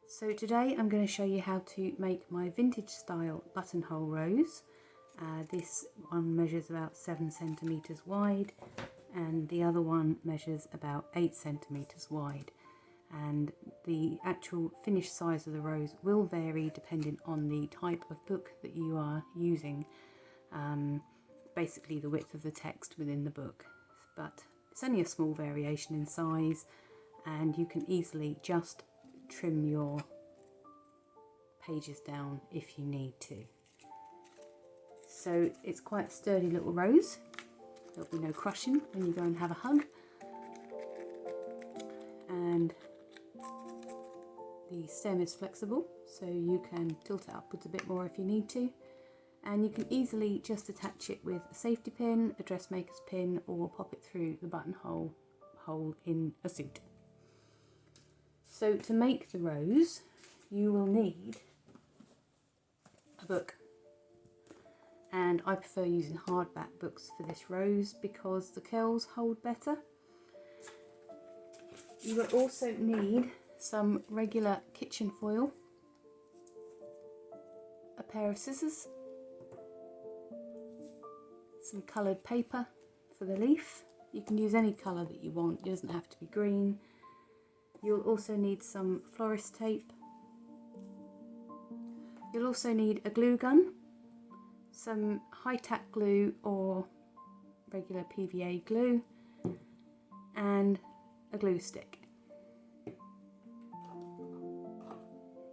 So today I'm going to show you how to make my vintage style buttonhole rose. This one measures about 7 centimeters wide and the other one measures about 8 centimeters wide, and the actual finished size of the rose will vary depending on the type of book that you are using, basically the width of the text within the book, but it's only a small variation in size and you can easily just trim your pages down if you need to. So it's quite a sturdy little rose. There'll be no crushing when you go and have a hug, and the stem is flexible so you can tilt it upwards a bit more if you need to, and you can easily just attach it with a safety pin, a dressmaker's pin, or pop it through the buttonhole hole in a suit. So to make the rose you will need a book, and I prefer using hardback books for this rose because the curls hold better. You will also need some regular kitchen foil, a pair of scissors, some coloured paper for the leaf. You can use any colour that you want, it doesn't have to be green. You'll also need some florist tape. You'll also need a glue gun, some high-tack glue or regular PVA glue, and a glue stick.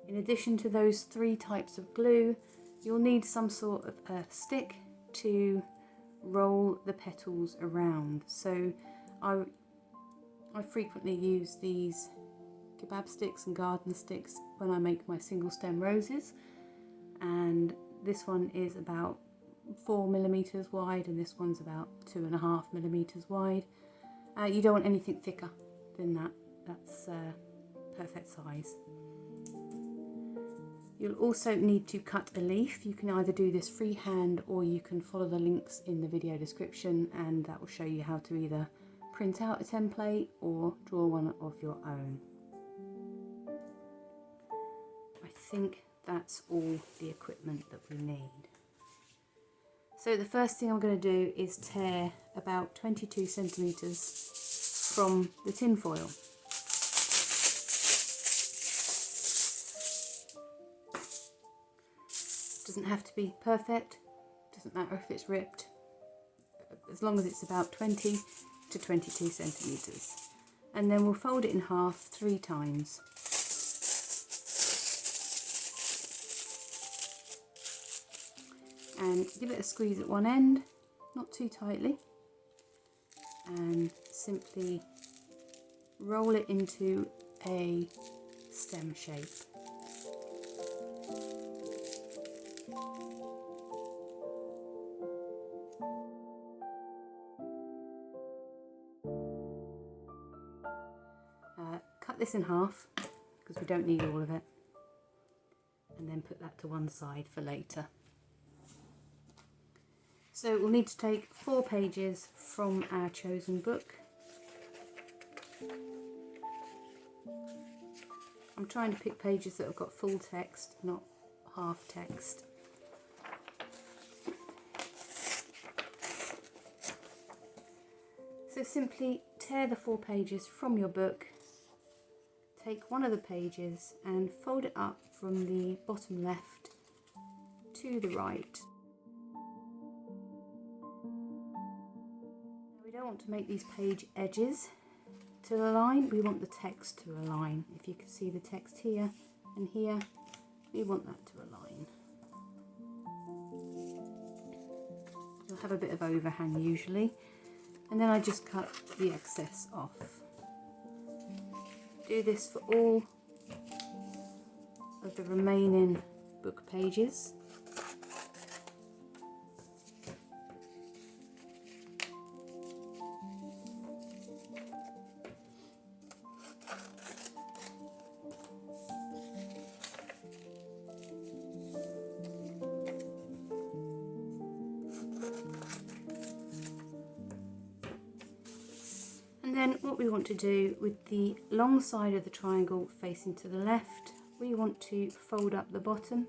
In addition to those 3 types of glue, you'll need some sort of a stick to roll the petals around. So I frequently use these kebab sticks and garden sticks when I make my single stem roses, and this one is about 4 millimeters wide and this one's about 2.5 millimeters wide. You don't want anything thicker than that, that's perfect size. You'll also need to cut a leaf. You can either do this freehand or you can follow the links in the video description, and that will show you how to either print out a template or draw one of your own. I think that's all the equipment that we need. So the first thing I'm going to do is tear about 22 centimeters from the tin foil. Doesn't have to be perfect, doesn't matter if it's ripped, as long as it's about 20 to 22 centimeters. And then we'll fold it in half 3 times. And give it a squeeze at one end, not too tightly, and simply roll it into a stem shape. Cut this in half because we don't need all of it, and then put that to one side for later. So we'll need to take 4 pages from our chosen book. I'm trying to pick pages that have got full text, not half text. So simply tear the 4 pages from your book, take one of the pages and fold it up from the bottom left to the right. We don't want to make these page edges to align, we want the text to align. If you can see the text here and here, we want that to align. You'll have a bit of overhang usually, and then I just cut the excess off. Do this for all of the remaining book pages. And then what we want to do with the long side of the triangle facing to the left, we want to fold up the bottom,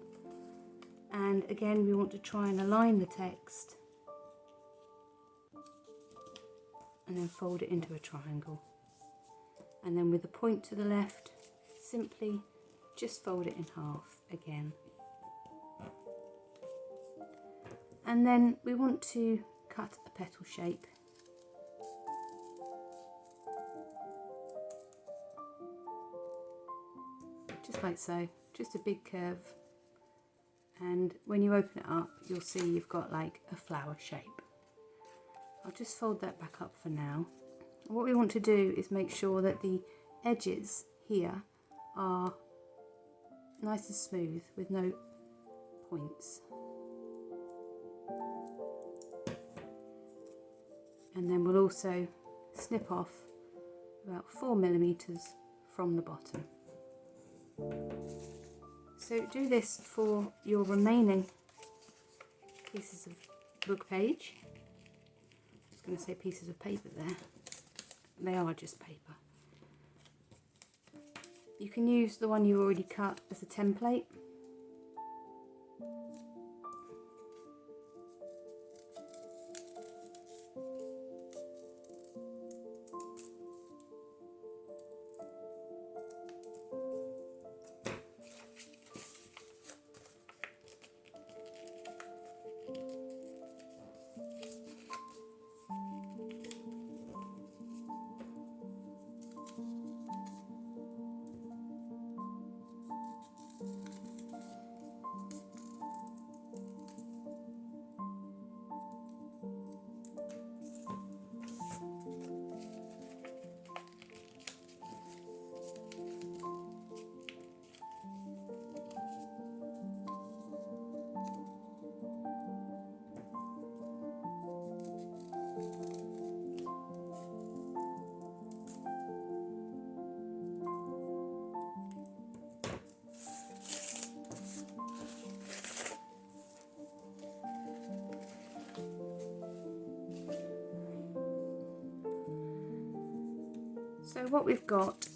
and again we want to try and align the text and then fold it into a triangle, and then with the point to the left simply just fold it in half again. And then we want to cut a petal shape. Just like so, just a big curve. And when you open it up, you'll see you've got like a flower shape. I'll just fold that back up for now. And what we want to do is make sure that the edges here are nice and smooth with no points. And then we'll also snip off about 4mm from the bottom. So do this for your remaining pieces of book page. I was going to say pieces of paper there. They are just paper. You can use the one you already cut as a template. So what we've got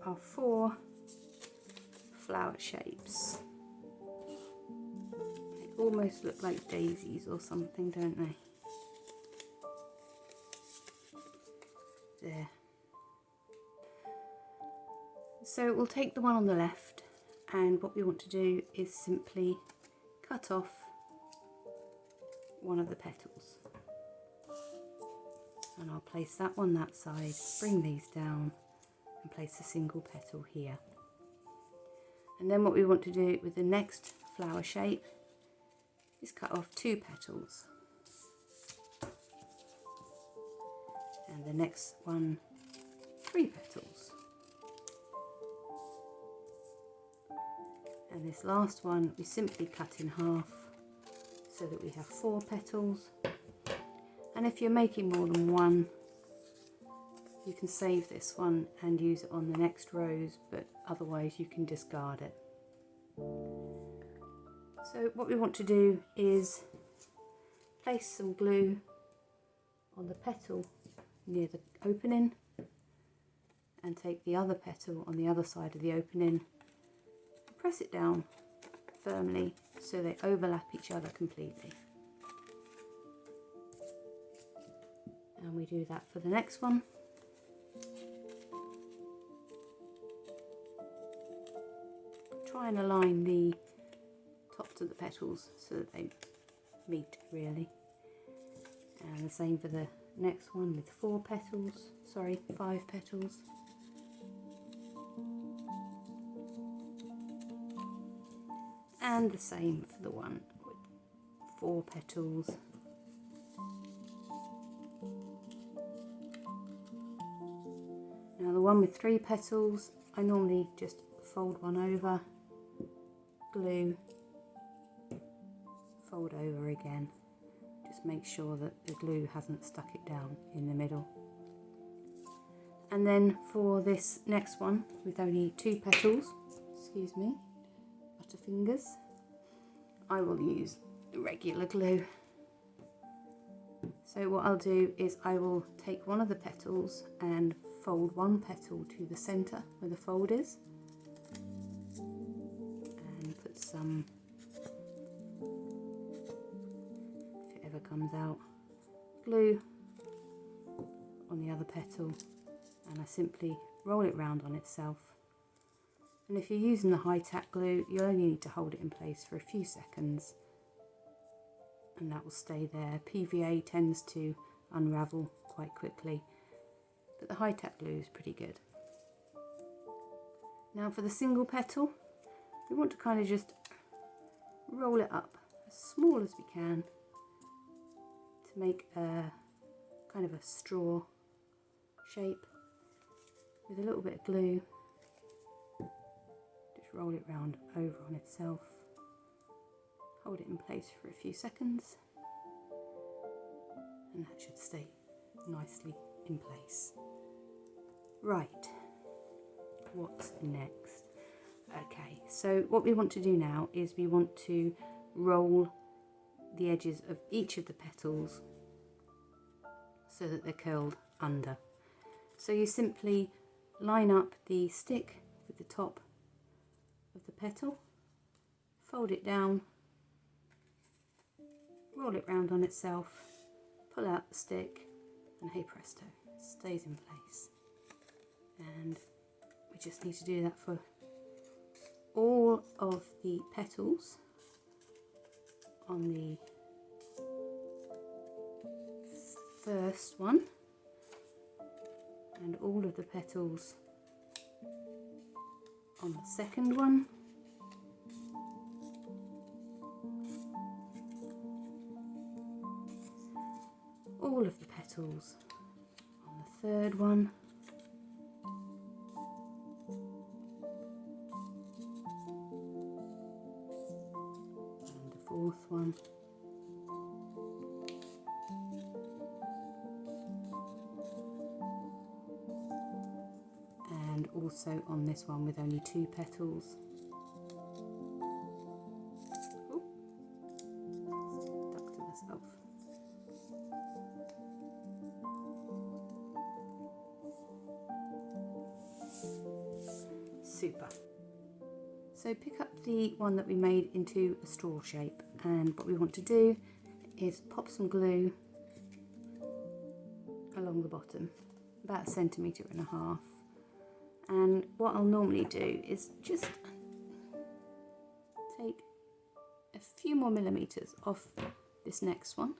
are 4 flower shapes. They almost look like daisies or something, don't they? There. So we'll take the one on the left, and what we want to do is simply cut off one of the petals. And I'll place that one that side, bring these down and place a single petal here. And then what we want to do with the next flower shape is cut off 2 petals. And the next one, 3 petals. And this last one we simply cut in half so that we have 4 petals. And if you're making more than one, you can save this one and use it on the next rows, but otherwise you can discard it. So what we want to do is place some glue on the petal near the opening and take the other petal on the other side of the opening, press it down firmly so they overlap each other completely. And we do that for the next one. Try and align the tops of the petals so that they meet really. And the same for the next one with 5 petals. And the same for the one with 4 petals. Now the one with 3 petals, I normally just fold one over, glue, fold over again. Just make sure that the glue hasn't stuck it down in the middle. And then for this next one with only 2 petals, excuse me, butterfingers, I will use regular glue. So what I'll do is I will take one of the petals and fold one petal to the centre where the fold is, and put some, if it ever comes out, glue on the other petal, and I simply roll it round on itself. And if you're using the high tack glue, you only need to hold it in place for a few seconds and that will stay there. PVA tends to unravel quite quickly, but the high tack glue is pretty good. Now for the single petal, we want to kind of just roll it up as small as we can to make a kind of a straw shape with a little bit of glue. Just roll it round over on itself, hold it in place for a few seconds, and that should stay nicely in place. Right, what's next? Okay, so what we want to do now is we want to roll the edges of each of the petals so that they're curled under. So you simply line up the stick with the top of the petal, fold it down, roll it round on itself, pull out the stick, and hey presto, it stays in place. And we just need to do that for all of the petals on the first one and all of the petals on the second one, all of the petals on the third one, and the fourth one, and also on this one with only 2 petals. Oh, stuck to myself. Super. So pick up the one that we made into a straw shape, and what we want to do is pop some glue along the bottom, about 1.5 centimeters. And what I'll normally do is just take a few more millimeters off this next one.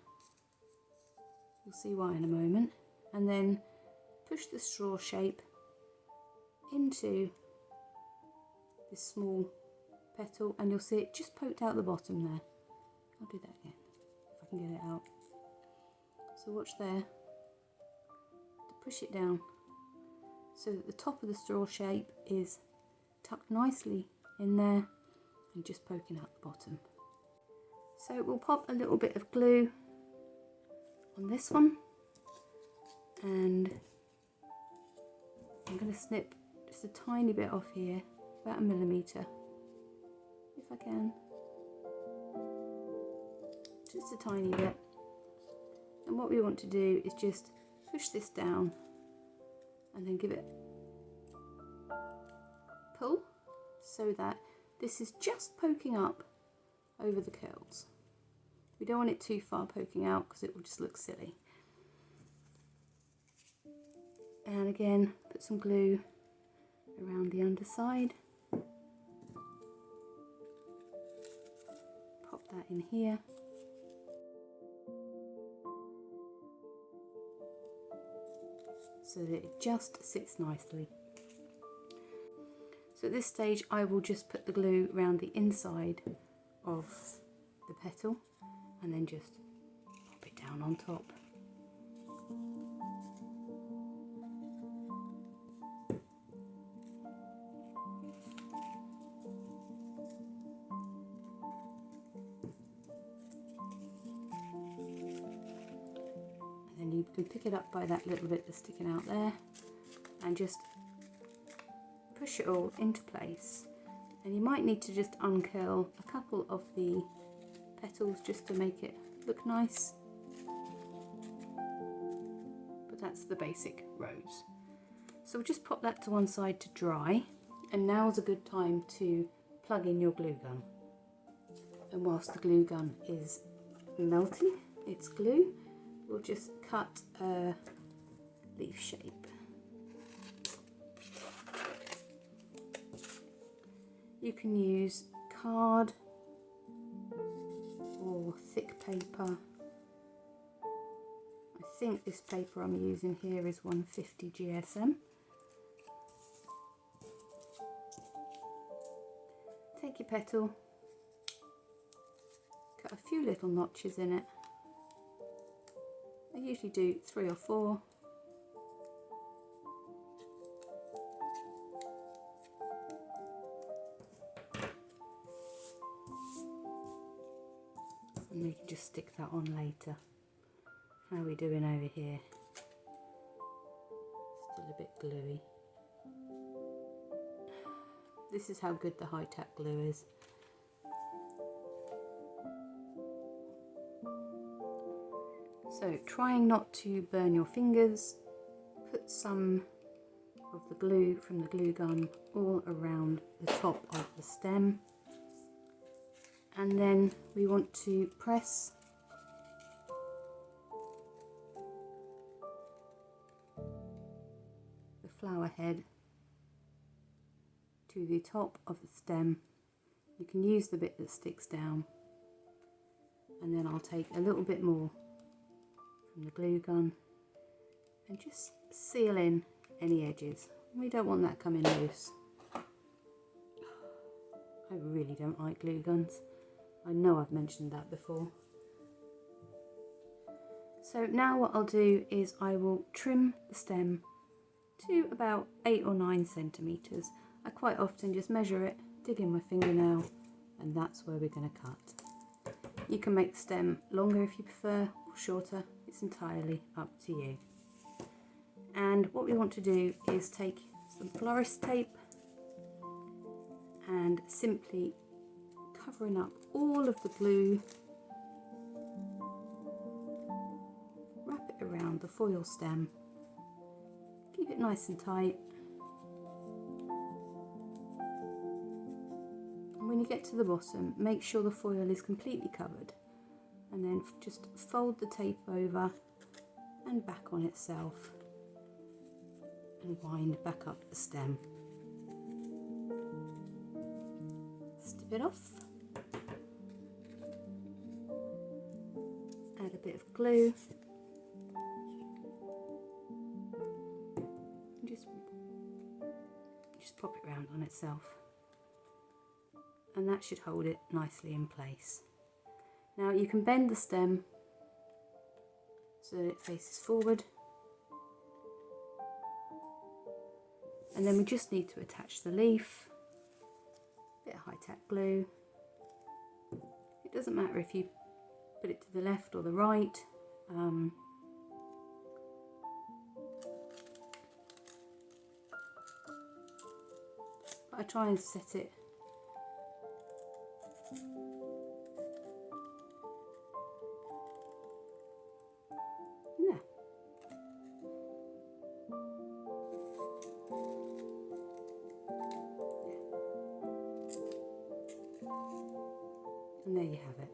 You'll see why in a moment. And then push the straw shape into this small petal, and you'll see it just poked out the bottom there. I'll do that again if I can get it out. So watch there, to push it down so that the top of the straw shape is tucked nicely in there and just poking out the bottom. So we'll pop a little bit of glue on this one, and I'm going to snip just a tiny bit off here, about 1 millimeter, if I can, just a tiny bit. And what we want to do is just push this down and then give it a pull so that this is just poking up over the curls. We don't want it too far poking out because it will just look silly. And again, put some glue around the underside. Pop that in here. So that it just sits nicely. So at this stage I will just put the glue around the inside of the petal and then just pop it down on top. You can pick it up by that little bit that's sticking out there and just push it all into place. And you might need to just uncurl a couple of the petals just to make it look nice, but that's the basic rose. So we'll just pop that to one side to dry, and now's a good time to plug in your glue gun. And whilst the glue gun is melting its glue, we'll just cut a leaf shape. You can use card or thick paper. I think this paper I'm using here is 150 GSM. Take your petal, cut a few little notches in it. I usually do 3 or 4. And we can just stick that on later. How are we doing over here? Still a bit gluey. This is how good the high-tack glue is. So trying not to burn your fingers, put some of the glue from the glue gun all around the top of the stem. And then we want to press the flower head to the top of the stem. You can use the bit that sticks down, and then I'll take a little bit more from the glue gun and just seal in any edges. We don't want that coming loose. I really don't like glue guns. I know I've mentioned that before. So now what I'll do is I will trim the stem to about 8 or 9 centimetres. I quite often just measure it, dig in my fingernail, and that's where we're going to cut. You can make the stem longer if you prefer, or shorter. It's entirely up to you. And what we want to do is take some florist tape and simply covering up all of the glue, wrap it around the foil stem, keep it nice and tight, and when you get to the bottom, make sure the foil is completely covered, and then just fold the tape over and back on itself and wind back up the stem. Snip it off. Add a bit of glue. And just pop it round on itself. And that should hold it nicely in place. Now you can bend the stem so that it faces forward. And then we just need to attach the leaf. A bit of high-tack glue. It doesn't matter if you put it to the left or the right. But I try and set it yeah. And there you have it.